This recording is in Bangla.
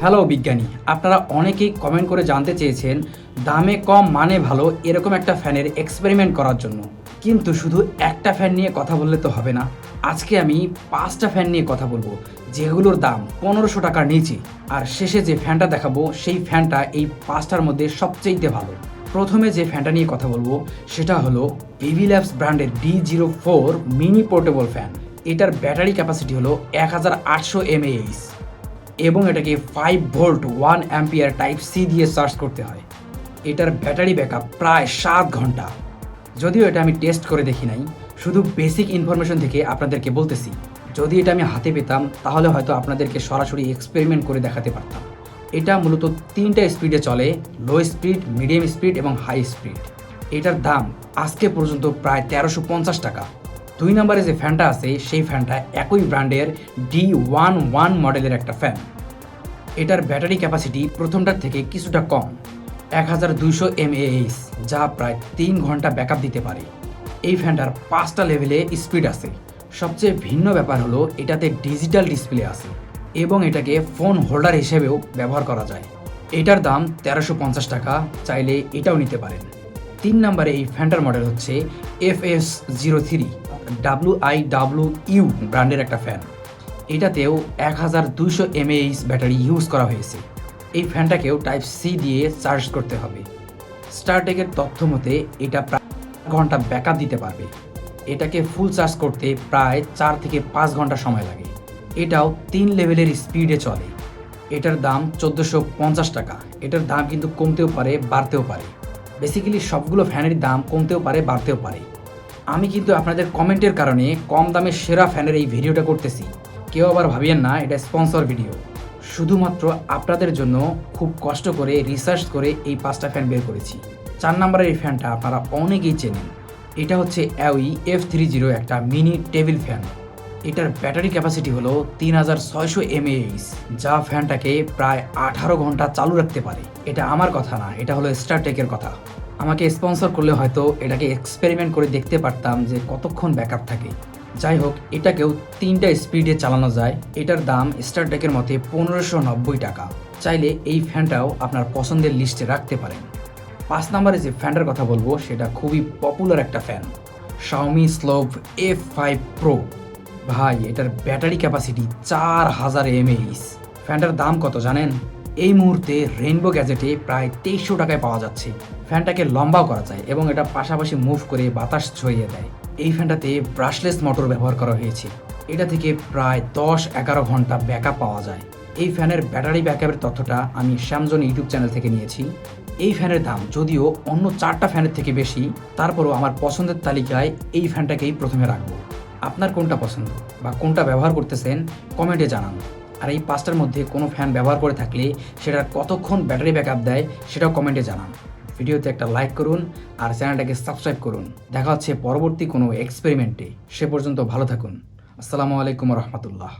হ্যালো বিজ্ঞানী, আপনারা অনেকেই কমেন্ট করে জানতে চেয়েছেন দামে কম মানে ভালো এরকম একটা ফ্যানের এক্সপেরিমেন্ট করার জন্য। কিন্তু শুধু একটা ফ্যান নিয়ে কথা বললে তো হবে না। আজকে আমি 5টা ফ্যান নিয়ে কথা বলবো যেগুলোর দাম 1500 টাকার নিচে। আর শেষে যে ফ্যানটা দেখাবো সেই ফ্যানটা এই 5টার মধ্যে সবচেয়ে ভালো। প্রথমে যে ফ্যানটা নিয়ে কথা বলবো সেটা হলো বেবি ল্যাবস ব্র্যান্ডের D04 মিনি পোর্টেবল ফ্যান। এটার ব্যাটারি ক্যাপাসিটি হলো 1800 mAh এবং এটাকে 5 ভোল্ট 1 অ্যাম্পিয়ার টাইপ সি দিয়ে চার্জ করতে হয়। এটার ব্যাটারি ব্যাকআপ প্রায় 7 ঘন্টা। যদিও এটা আমি টেস্ট করে দেখি নাই, শুধু বেসিক ইনফরমেশন থেকে আপনাদেরকে বলতেছি। যদি এটা আমি হাতে পেতাম তাহলে হয়তো আপনাদেরকে সরাসরি এক্সপেরিমেন্ট করে দেখাতে পারতাম। এটা মূলত 3টা স্পিডে চলে: লো স্পিড, মিডিয়াম স্পিড এবং হাই স্পিড। এটার দাম আজকে পর্যন্ত প্রায় 1350 টাকা। 2 নম্বরে যে ফ্যানটা আছে সেই ফ্যানটা একই ব্র্যান্ডের D11 মডেলের একটা ফ্যান। এটার ব্যাটারি ক্যাপাসিটি প্রথমটার থেকে কিছুটা কম, 1200 mAh, যা প্রায় 3 ঘন্টা ব্যাকআপ দিতে পারে। এই ফ্যানটার 5টা লেভেলে স্পিড আছে। সবচেয়ে ভিন্ন ব্যাপার হলো এটাতে ডিজিটাল ডিসপ্লে আছে এবং এটাকে ফোন হোল্ডার হিসেবেও ব্যবহার করা যায়। এটার দাম 1350 টাকা, চাইলে এটাও নিতে পারেন। 3 নম্বরে এই ফ্যানটার মডেল হচ্ছে FS03 WIWU ব্র্যান্ডের একটা ফ্যান। এটাতেও 1200 mAh ব্যাটারি ইউজ করা হয়েছে। এই ফ্যানটাকেও টাইপ সি দিয়ে চার্জ করতে হবে। স্টারটেকের তথ্য মতে এটা প্রায় ঘন্টা ব্যাকআপ দিতে পারবে। এটাকে ফুল চার্জ করতে প্রায় 4 থেকে 5 ঘন্টা সময় লাগে। এটাও 3 লেভেলের স্পিডে চলে। এটার দাম 1450 টাকা। এটার দাম কিন্তু কমতেও পারে, বাড়তেও পারে। বেসিক্যালি সবগুলো ফ্যানের দাম কমতেও পারে, বাড়তেও পারে। আমি কিন্তু আপনাদের কমেন্টের কারণে কম দামে সেরা ফ্যানের এই ভিডিওটা করতেছি। কেউ আবার ভাবিয়েন না এটা স্পন্সর ভিডিও। শুধুমাত্র আপনাদের জন্য খুব কষ্ট করে রিসার্চ করে এই 5টা ফ্যান বের করেছি। 4 নম্বরের এই ফ্যানটা আপনারা অনেকেই চেনেন। এটা হচ্ছে অ্যাওয়ি F30 একটা মিনি টেবিল ফ্যান। এটার ব্যাটারি ক্যাপাসিটি হলো 3600 mAh, যা ফ্যানটাকে প্রায় 18 ঘন্টা চালু রাখতে পারে। এটা আমার কথা না, এটা হলো স্টারটেকের কথা। আমাকে স্পন্সর করলে হয়তো এটাকে এক্সপেরিমেন্ট করে দেখতে পারতাম যে কতক্ষণ ব্যাকআপ থাকে। যাই হোক, এটাকেও 3টা স্পিডে চালানো যায়। এটার দাম স্টারটেকের মতে 1590 টাকা। চাইলে এই ফ্যানটাও আপনার পছন্দের লিস্টে রাখতে পারেন। 5 নম্বরে যে ফ্যানটার কথা বলবো সেটা খুবই পপুলার একটা fan, Xiaomi Slove F5 Pro। ভাই, এটার ব্যাটারি ক্যাপাসিটি 4000 mAh। ফ্যানটার দাম কত জানেন? এই মুহূর্তে রেইনবো গ্যাজেটে প্রায় 2300 টাকায় পাওয়া যাচ্ছে। ফ্যানটাকে লম্বাও করা যায় এবং এটা পাশাপাশি মুভ করে বাতাস ছড়িয়ে দেয়। এই ফ্যানটাতে ব্রাশলেস মোটর ব্যবহার করা হয়েছে। এটা থেকে প্রায় 10-11 ঘন্টা ব্যাকআপ পাওয়া যায়। এই ফ্যানের ব্যাটারি ব্যাকআপের তথ্যটা আমি স্যামসং ইউটিউব চ্যানেল থেকে নিয়েছি। এই ফ্যানের দাম যদিও অন্য 4টা ফ্যানের থেকে বেশি, তারপরও আমার পছন্দের তালিকায় এই ফ্যানটাকেই প্রথমে রাখবো। আপনার কোনটা পছন্দ বা কোনটা ব্যবহার করতেছেন কমেন্টে জানান। আর এই 5টার মধ্যে কোনো ফ্যান ব্যবহার করে থাকলে সেটার কতক্ষণ ব্যাটারি ব্যাকআপ দেয় সেটাও কমেন্টে জানান। ভিডিওতে একটা লাইক করুন আর চ্যানেলটাকে সাবস্ক্রাইব করুন। দেখা হচ্ছে পরবর্তী কোনো এক্সপেরিমেন্টে। সে পর্যন্ত ভালো থাকুন। আসসালামু আলাইকুম রহমতুল্লাহ।